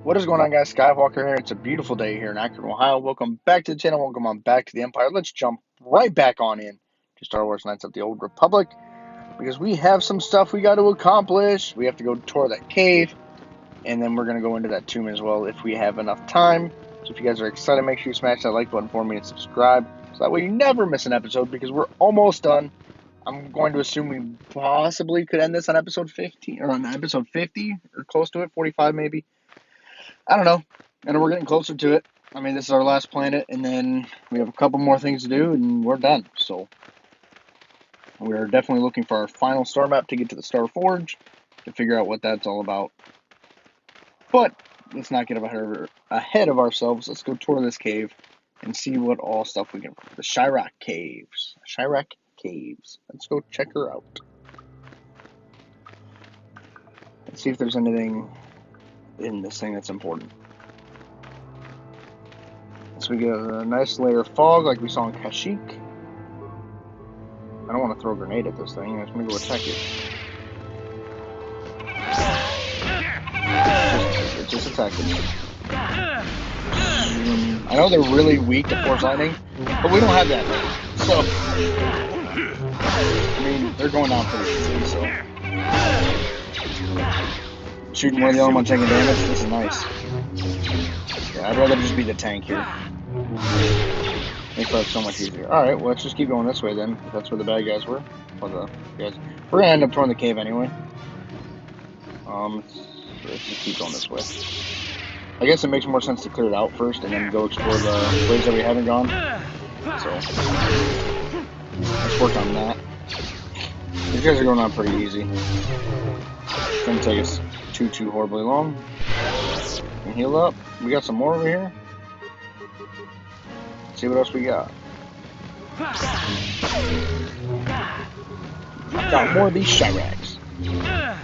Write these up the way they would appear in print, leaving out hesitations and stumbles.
What is going on, guys? Skywalker here. It's a beautiful day here in Akron, Ohio. Welcome back to the channel. Welcome on back to the Empire. Let's jump right back on in to Star Wars Knights of the Old Republic because we have some stuff we got to accomplish. We have to go tour that cave, and then we're going to go into that tomb as well if we have enough time. So if you guys are excited, make sure you smash that like button for me and subscribe so that way you never miss an episode because we're almost done. I'm going to assume we possibly could end this on episode 50 or on episode 50 or close to it, 45 maybe. I don't know. And we're getting closer to it. I mean, this is our last planet, and then we have a couple more things to do, and we're done. So we're definitely looking for our final star map to get to the Star Forge to figure out what that's all about. But let's not get ahead of ourselves. Let's go tour this cave and see what all stuff we can. The Shyrak Caves. Shyrak Caves. Let's go check her out. Let's see if there's anything in this thing that's important. So we get a nice layer of fog like we saw in Kashyyyk. I don't want to throw a grenade at this thing. I'm just going to go attack it. Just attack it. I know they're really weak to force lightning, but we don't have that. So, I mean, they're going down pretty easy, so. Shooting one of the other one taking damage, this is nice. Yeah, I'd rather just be the tank here. Makes life so much easier. Alright, well, let's just keep going this way then. If that's where the bad guys were. Or the guys. We're gonna end up touring the cave anyway. Let's just keep going this way. I guess it makes more sense to clear it out first and then go explore the bridge that we haven't gone. So, let's work on that. These guys are going on pretty easy. It's gonna take us too horribly long. And heal up. We got some more over here. Let's see what else we got. I've got more of these Shyraks. I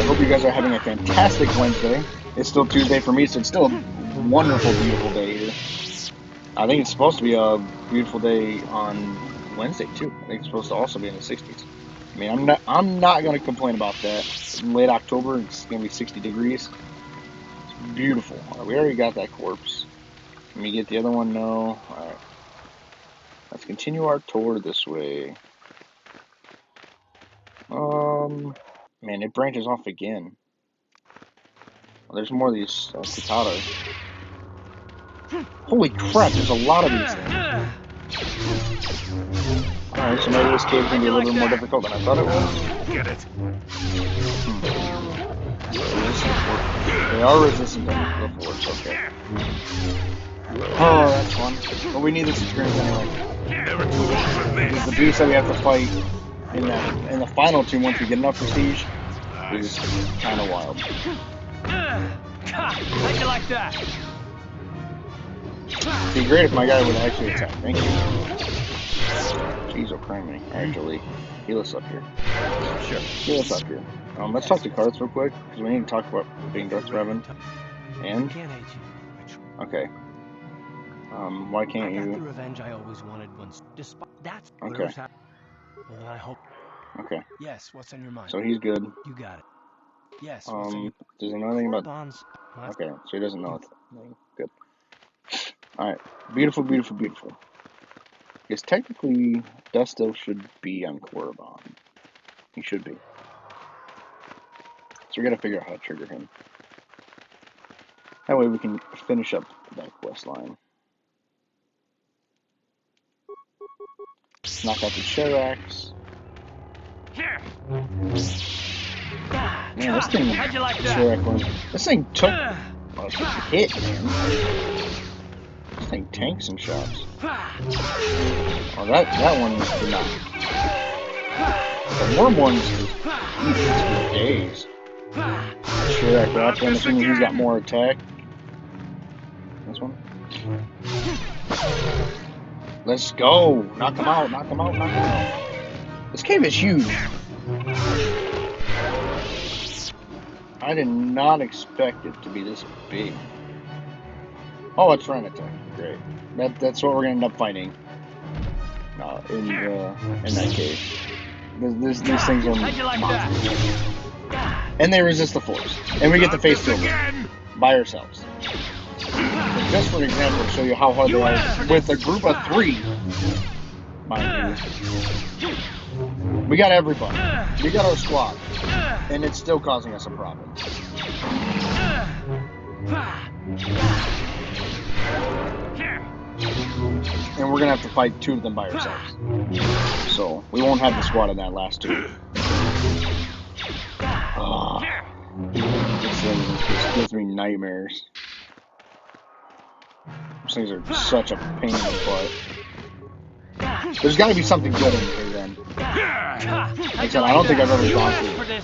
hope you guys are having a fantastic Wednesday. It's still Tuesday for me, so it's still a wonderful, beautiful day here. I think it's supposed to be a beautiful day on Wednesday too. I think it's supposed to also be in the 60s. I mean, I'm not gonna complain about that. In late October, it's gonna be 60 degrees. It's beautiful. Right, we already got that corpse. Let me get the other one. No. All right. Let's continue our tour this way. Man, it branches off again. Well, there's more of these cicadas. Holy crap! There's a lot of these things. Alright, so maybe this cave is going to be a little bit more difficult than I thought it was. Get it. They are resistant to the force, okay. Oh, that's fun. But we need this experience anyway. Never too old for this. Because the beast that we have to fight in the final tomb once we get enough prestige is kind of wild. How'd you like that? It'd be great if my guy would actually attack. Thank you. Jeez, oh criminy. Alright, Jolie. Heal us up here. Sure. Heal us up here. Let's talk to Karth real quick, because we need to talk about being Darth Revan. And? Okay. Why can't you? I got the revenge I always wanted once. Despite that's okay. Well, I hope. Okay. Yes, what's on your mind? So he's good. You got it. Yes. Does he know anything about? Bonds. Okay, so he doesn't know it. Good. Alright. Beautiful, beautiful, beautiful. Because technically, Dust still should be on Korriban. He should be. So we gotta figure out how to trigger him. That way we can finish up that quest line. Knock out the Shyrax. Man, this thing, this thing took a hit, man. This thing tanks some shots. Oh, that one did not. The worm one's for days. Shyrak Raptor, I'm assuming he's got more attack. This one. Let's go! Knock him out, knock him out, knock him out. This cave is huge. I did not expect it to be this big. Oh, it's Ren attack. Great. That's what we're gonna end up fighting. In that cave. These things are monsters. and they resist the Force, and we get to face two of them by ourselves. But just for an example, to show you how hard they are with a group of 3, mind you, we got everybody. We got our squad, and it's still causing us a problem. And we're gonna have to fight 2 of them by ourselves. So we won't have the squad in that last 2. This gives me nightmares. These things are such a pain in the butt. There's got to be something good in here then. Like I said, I don't think I've ever gone through it.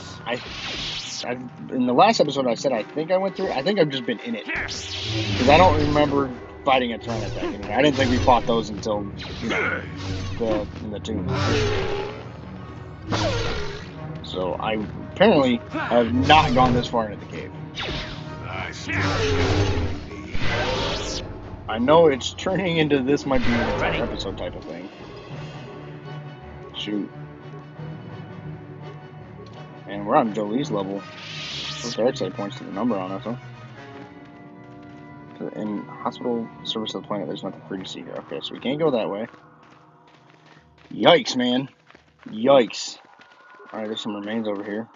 In the last episode I said I think I went through it. I think I've just been in it. Because I don't remember fighting a Tyranitar in here. I didn't think we fought those until, you know, in the tomb. So I apparently have not gone this far into the cave. I know it's turning into this might be an entire episode type of thing. Shoot. And we're on Jolie's level. Those dark side points to the number on us, huh? In hospital service of the planet, there's nothing free to see here. Okay, so we can't go that way. Yikes, man. Yikes. Alright, there's some remains over here.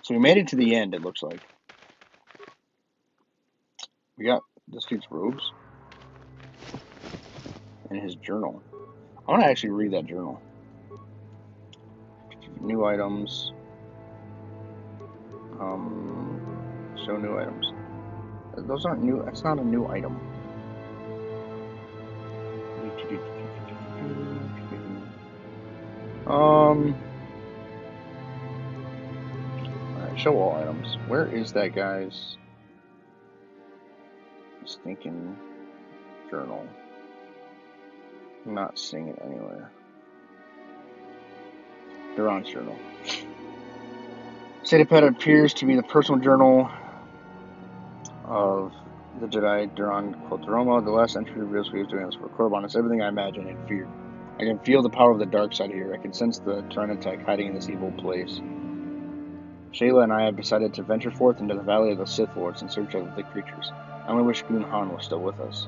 So we made it to the end, it looks like. We got this dude's robes. And his journal. I want to actually read that journal. New items. Show new items. Those aren't new. That's not a new item. Alright, show all items. Where is that guy's stinking journal? I'm not seeing it anywhere. Duran's journal. Sadipet appears to be the personal journal of the Jedi Duran Quadroma. The last entry reveals he was doing this for Korriban. It's everything I imagined and feared. I can feel the power of the dark side here. I can sense the Tyranitar hiding in this evil place. Shayla and I have decided to venture forth into the Valley of the Sith Lords in search of the creatures. I only wish Goon Han was still with us.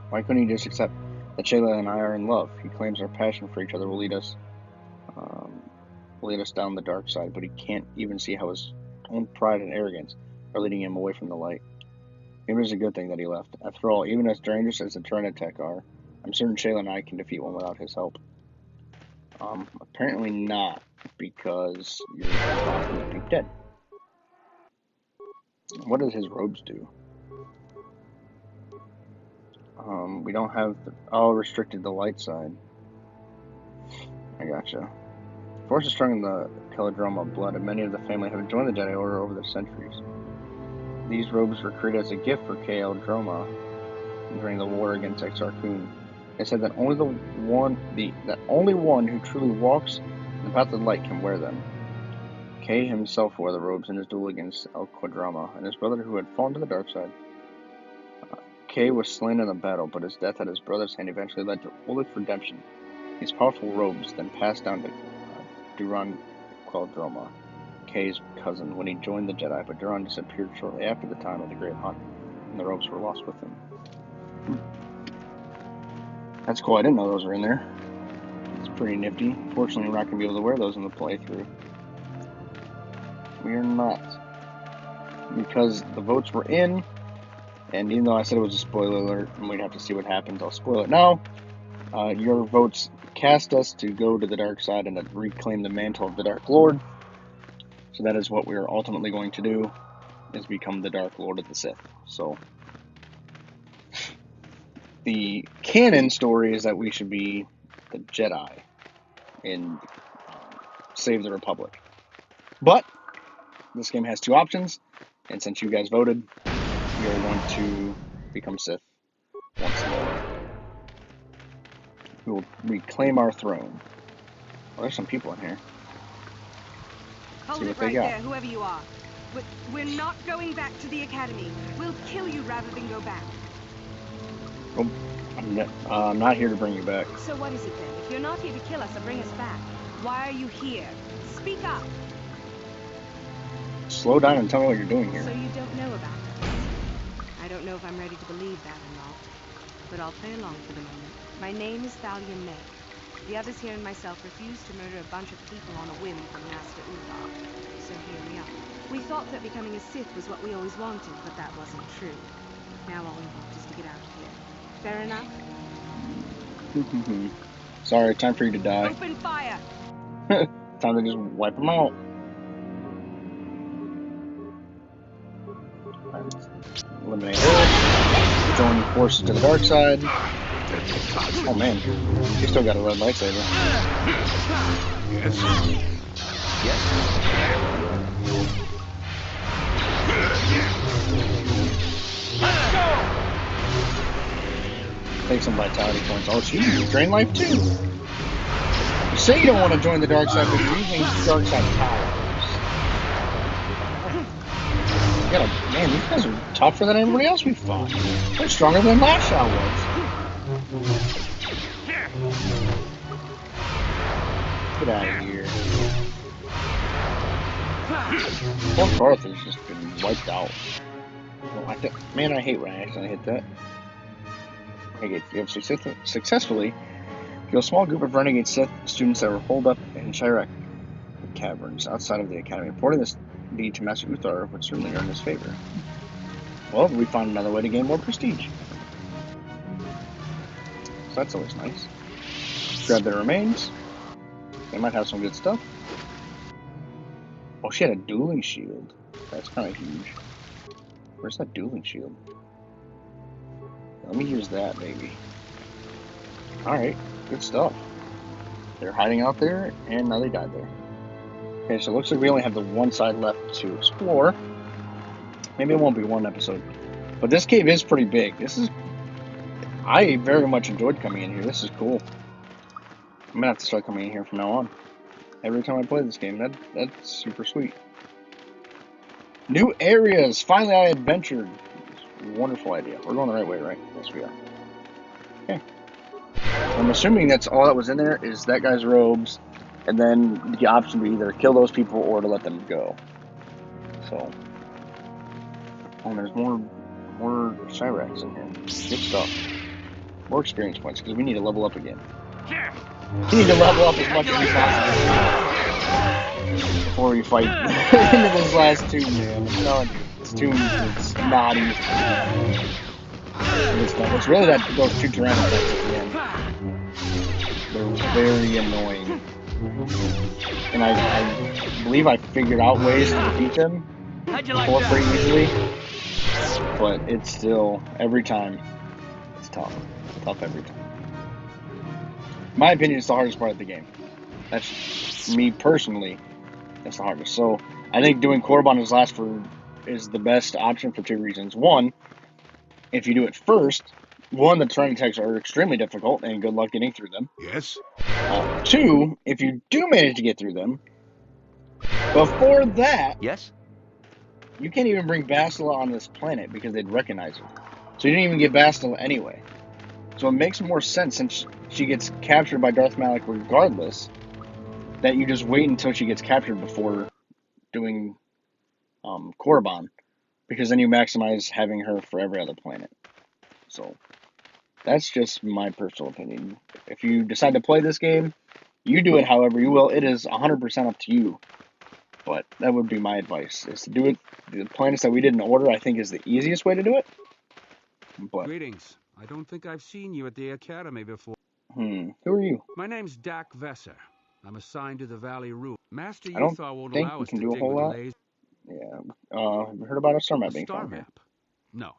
Why couldn't he just accept that Shayla and I are in love? He claims our passion for each other will lead us down the dark side, but he can't even see how his own pride and arrogance are leading him away from the light. Maybe it's a good thing that he left. After all, even as dangerous as the Tyranitar are, I'm certain Shayla and I can defeat one without his help. Apparently not, because your father would be dead. What does his robes do? We don't have restricted the light side. I gotcha. Force is strong in the Keladroma blood, and many of the family have joined the Jedi Order over the centuries. These robes were created as a gift for Keladroma during the war against Exar Kun. They said that only one who truly walks the path of light can wear them. Kay himself wore the robes in his duel against El Quadrama, and his brother who had fallen to the dark side. Kay was slain in the battle, but his death at his brother's hand eventually led to Olaf's redemption. These powerful robes then passed down to Duran Quadroma, Kay's cousin, when he joined the Jedi, but Duran disappeared shortly after the time of the Great Hunt, and the robes were lost with him. That's cool, I didn't know those were in there. It's pretty nifty. Fortunately, we're not going to be able to wear those in the playthrough. We are not. Because the votes were in, and even though I said it was a spoiler alert, and we'd have to see what happens, I'll spoil it now. Your votes cast us to go to the dark side and to reclaim the mantle of the Dark Lord. So that is what we are ultimately going to do, is become the Dark Lord of the Sith. So the canon story is that we should be the Jedi and save the Republic. But this game has 2 options, and since you guys voted, we are going to become Sith once more. We will reclaim our throne. Well, there's some people in here. Hold it right there, whoever you are. We're not going back to the Academy. We'll kill you rather than go back. Oh, I'm not here to bring you back. So what is it then? If you're not here to kill us or bring us back, why are you here? Speak up! slow down and tell me what you're doing here. So you don't know about us? I don't know if I'm ready to believe that or not, but I'll play along for the moment. My name is Thalia May. The others here and myself refused to murder a bunch of people on a whim from Master Uthar. So here we are. We thought that becoming a Sith was what we always wanted, but that wasn't true. Now all we want is to get out of here. Fair enough? Sorry, time for you to die. Open fire! Time to just wipe them out. Eliminate her. Join forces to the dark side. Oh man, she still got a red lightsaber. Yes. Yes. Take some vitality points. Oh, she drain life too. You say you don't want to join the dark side, but you're using dark side powers. You gotta, man, these guys are tougher than everybody else we fought. They're stronger than Lashaw was. Get out of here. Poor Garth has just been wiped out. Well, man, I hate when I accidentally hit that. You have successfully killed a small group of renegade Sith students that were holed up in Chirac caverns outside of the academy. Reporting this deed to Master Uthar would certainly earn his favor. Well, we found another way to gain more prestige. So that's always nice. Grab their remains. They might have some good stuff. Oh, she had a dueling shield. That's kind of huge. Where's that dueling shield? Let me use that, maybe. Alright, good stuff. They're hiding out there, and now they died there. Okay, so it looks like we only have the one side left to explore. Maybe it won't be one episode. But this cave is pretty big. I very much enjoyed coming in here. This is cool. I'm gonna have to start coming in here from now on. Every time I play this game, that's super sweet. New areas! Finally I adventured. Wonderful idea. We're going the right way, right? Yes, we are. Okay. I'm assuming that's all that was in there is that guy's robes, and then the option to either kill those people or to let them go. So, oh, there's more Chiracs in here. Good stuff. More experience points because we need to level up again. We need to level up as much as we possibly can before we fight into this last tomb, man. I'm telling you, this tomb is not easy. It's really those two Tyrannosaurs at the end. They're very annoying. And I believe I figured out ways to defeat them before pretty easily. But it's still, every time, it's tough. It's tough every time. In my opinion, it's the hardest part of the game. That's me personally. That's the hardest. So I think doing Korriban is the best option for two reasons. One, if you do it first, one, the terrain attacks are extremely difficult, and good luck getting through them. Yes. Two, if you do manage to get through them, before that, Yes? you can't even bring Bastila on this planet because they'd recognize her. So you didn't even get Bastila anyway. So it makes more sense, since she gets captured by Darth Malak regardless, that you just wait until she gets captured before doing Korriban, because then you maximize having her for every other planet. So that's just my personal opinion. If you decide to play this game, you do it however you will. It is 100% up to you. But that would be my advice, is to do it. The planets that we did in order, I think, is the easiest way to do it. But Greetings. I don't think I've seen you at the Academy before. who are you? My name's Dak Vesser. I'm assigned to the Valley Room. Master I don't Uthar won't think allow we us can to do a dig whole with lot. lasers. Yeah. Have you heard about a star map A being star found here? map? No.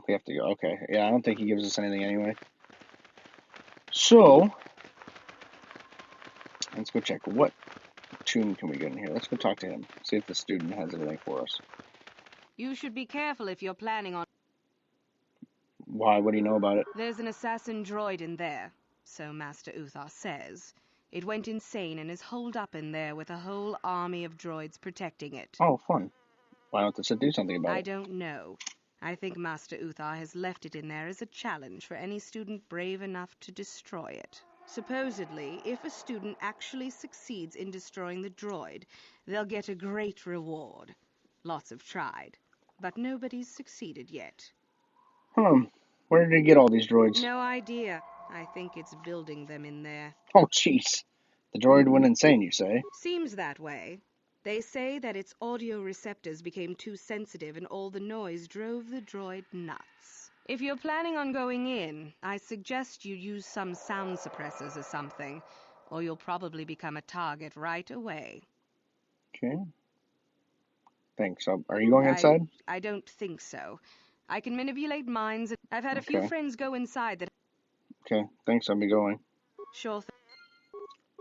We have to go. Okay. Yeah, I don't think he gives us anything anyway. So, let's go check. What tomb can we get in here? Let's go talk to him. See if the student has anything for us. You should be careful if you're planning on... Why? What do you know about it? There's an assassin droid in there, so Master Uthar says. It went insane and is holed up in there with a whole army of droids protecting it. Oh, fun. Why don't the Sith do something about I it? don't know. I think Master Uthar has left it in there as a challenge for any student brave enough to destroy it. Supposedly, if a student actually succeeds in destroying the droid, they'll get a great reward. Lots have tried, but nobody's succeeded yet. Where did you get all these droids? No idea. I think it's building them in there. Oh, jeez. The droid went insane, you say? Seems that way. They say that its audio receptors became too sensitive and all the noise drove the droid nuts. If you're planning on going in, I suggest you use some sound suppressors or something, or you'll probably become a target right away. Okay. Thanks. Are you going inside? I don't think so. I can manipulate minds. I've had a few Okay. friends go inside that... Okay, thanks. I'll be going. Sure thing.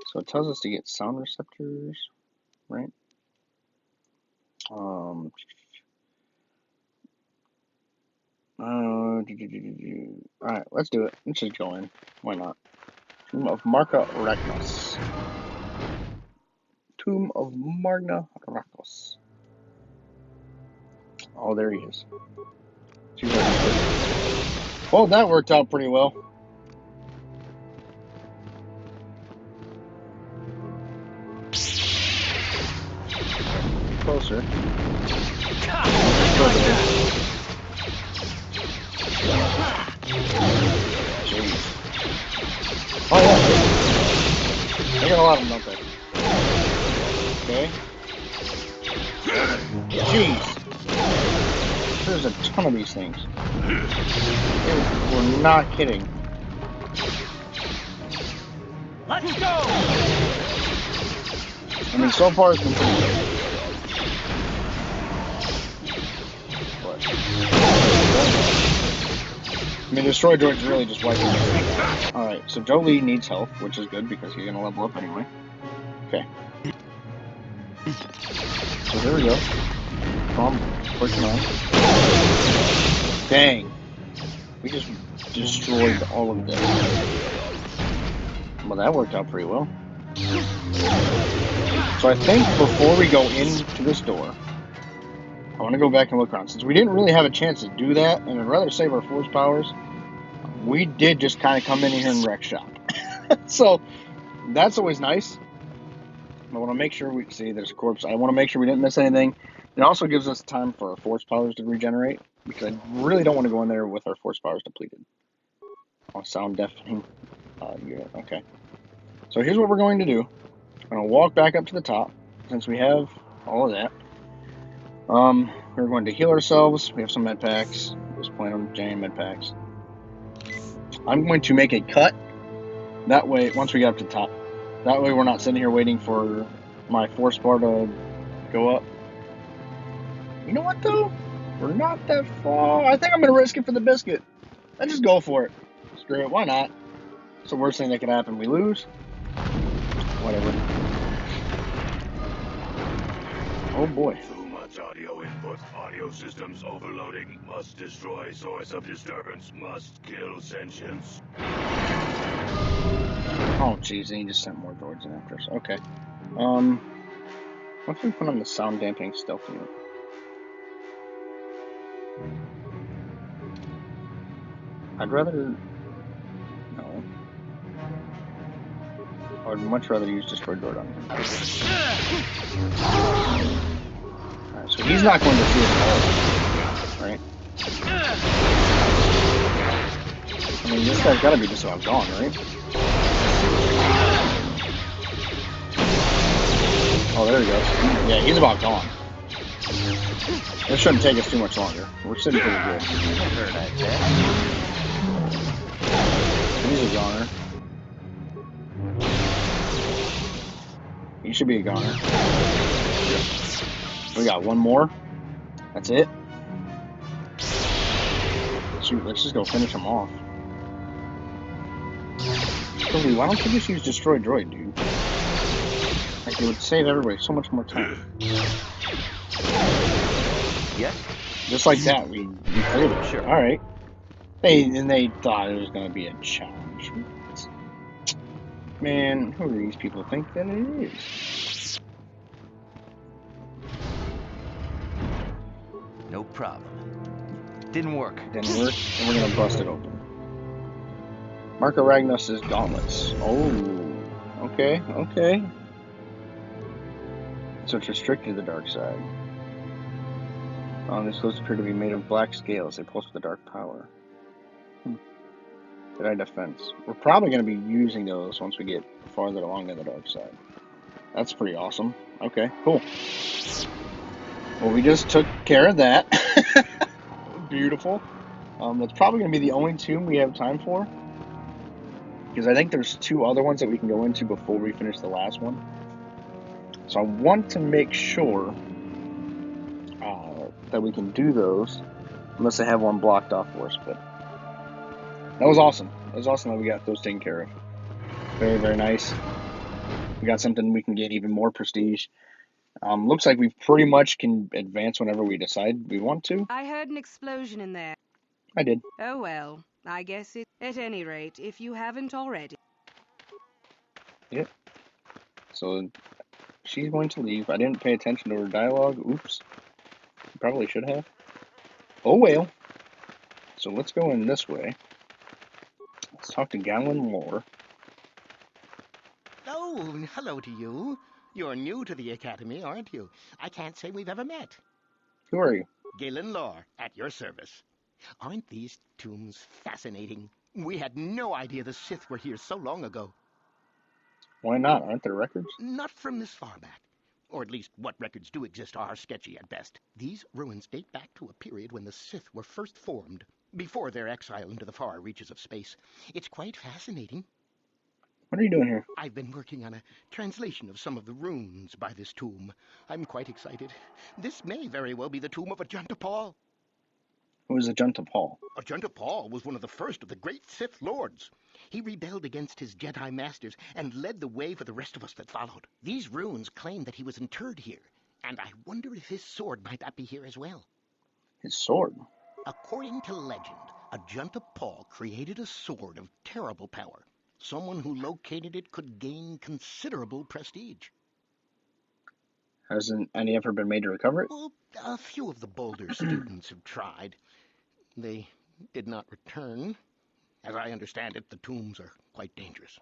So it tells us to get sound receptors, right? Alright, let's do it. Let's just go in. Why not? Tomb of Marka Arachnos. Tomb of Marna Arachnos. Oh, there he is. Well, that worked out pretty well. Closer. Jeez. Oh yeah. They got a lot of them, don't they? Okay. Jeez. There's a ton of these things. We're not kidding. Let's go! I mean, so far it's been pretty good. But, I mean, Destroy Droid's really just wiping everything out. Alright, so Jolee needs health, which is good because he's gonna level up anyway. Okay. So here we go. Push him on. Dang. We just destroyed all of this. Well, that worked out pretty well. So I think before we go into this door, I want to go back and look around. Since we didn't really have a chance to do that, and I'd rather save our force powers, we did just kind of come in here and wreck shop. So that's always nice. I want to make sure we see there's a corpse. I want to make sure we didn't miss anything. It also gives us time for our force powers to regenerate, because I really don't want to go in there with our force powers depleted. Oh, sound deafening. Yeah, okay. So here's what we're going to do. I'm going to walk back up to the top, since we have all of that. We're going to heal ourselves. We have some med packs. Just plan on jamming med packs. I'm going to make a cut. That way, once we get up to the top, that way we're not sitting here waiting for my force bar to go up. You know what, though? We're not that far. I think I'm going to risk it for the biscuit. Let's just go for it. Screw it. Why not? It's the worst thing that could happen. We lose. Whatever. Oh, boy. Too much audio input. Audio systems overloading. Must destroy source of disturbance. Must kill sentience. Oh, jeez. And he just sent more droids in after us. Okay. What if we put on the sound damping stealth unit? I'd rather... No. I would much rather use Destroy Droid on him. Alright, so he's not going to see us all. Right? I mean, this guy's gotta be just about gone, right? Oh, there he goes. Yeah, he's about gone. This shouldn't take us too much longer. We're sitting pretty good. He's a goner. He should be a goner. We got one more. That's it. Shoot, let's just go finish him off. Jolee, why don't you just use Destroy Droid, dude? Like, it would save everybody so much more time. Yes? Just like that, we cleared it. Sure. Alright. They thought it was going to be a challenge. Man, who do these people think that it is? No problem. Didn't work. Didn't work, and we're going to bust it open. Marco Ragnos' gauntlets. Oh, okay, okay. So it's restricted to the dark side. These clothes appear to be made of black scales. They pulse with a dark power. Jedi defense. We're probably going to be using those once we get farther along in the dark side. That's pretty awesome. Okay, cool. Well, we just took care of that. Beautiful. That's probably going to be the only tomb we have time for, because I think there's 2 other ones that we can go into before we finish the last one. So I want to make sure that we can do those, unless they have one blocked off for us. But that was awesome. It was awesome that we got those taken care of. Very, very nice. We got something we can get even more prestige. Looks like we pretty much can advance whenever we decide we want to. I heard an explosion in there. I did. Oh well, I guess it. At any rate, if you haven't already. Yep. So she's going to leave. I didn't pay attention to her dialogue. Oops. Probably should have. Oh well. So let's go in this way. Let's talk to Galen Lore. Oh, hello to you. You're new to the Academy, aren't you? I can't say we've ever met. Who are you? Galen Lore, at your service. Aren't these tombs fascinating? We had no idea the Sith were here so long ago. Why not? Aren't there records? Not from this far back. Or at least what records do exist are sketchy at best. These ruins date back to a period when the Sith were first formed, before their exile into the far reaches of space. It's quite fascinating. What are you doing here? I've been working on a translation of some of the runes by this tomb. I'm quite excited. This may very well be the tomb of Ajunta Pall. Who is Ajunta Pall? Ajunta Pall was one of the first of the great Sith Lords. He rebelled against his Jedi masters and led the way for the rest of us that followed. These runes claim that he was interred here, and I wonder if his sword might not be here as well. His sword? According to legend, Ajunta Pall created a sword of terrible power. Someone who located it could gain considerable prestige. Hasn't any effort been made to recover it? Well, a few of the Boulder students have tried. They did not return. As I understand it, the tombs are quite dangerous.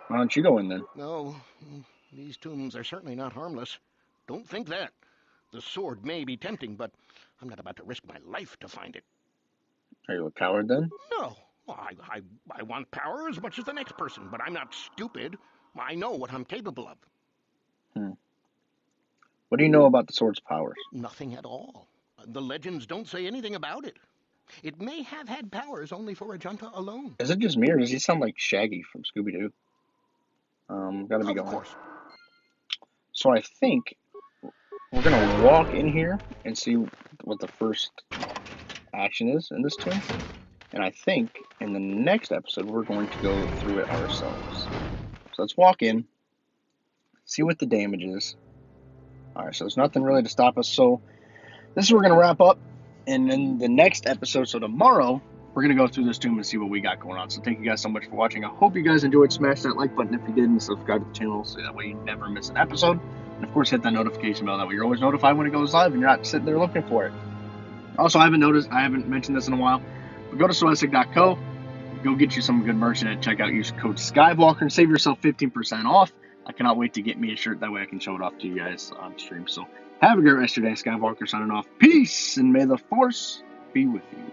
Why don't you go in then? No, these tombs are certainly not harmless. Don't think that. The sword may be tempting, but I'm not about to risk my life to find it. Are you a coward then? No. I want power as much as the next person, but I'm not stupid. I know what I'm capable of. What do you know about the sword's powers? Nothing at all. The legends don't say anything about it. It may have had powers only for Ajunta alone. Is it just me, or does he sound like Shaggy from Scooby-Doo? Gotta be going. Of course. So I think we're gonna walk in here and see what the first action is in this tomb. And I think in the next episode, we're going to go through it ourselves. So let's walk in, see what the damage is. Alright, so there's nothing really to stop us. So this is where we're going to wrap up. And in the next episode, so tomorrow, we're going to go through this tomb and see what we got going on. So thank you guys so much for watching. I hope you guys enjoyed. Smash that like button if you did, and subscribe to the channel so that way you never miss an episode. And of course, hit that notification bell. That way you're always notified when it goes live and you're not sitting there looking for it. Also, I haven't mentioned this in a while, but go to Swaztic.co. Go get you some good merch and check out. Use code Skywalker and save yourself 15% off. I cannot wait to get me a shirt. That way I can show it off to you guys on stream. So have a great rest of your day. Skywalker signing off. Peace, and may the Force be with you.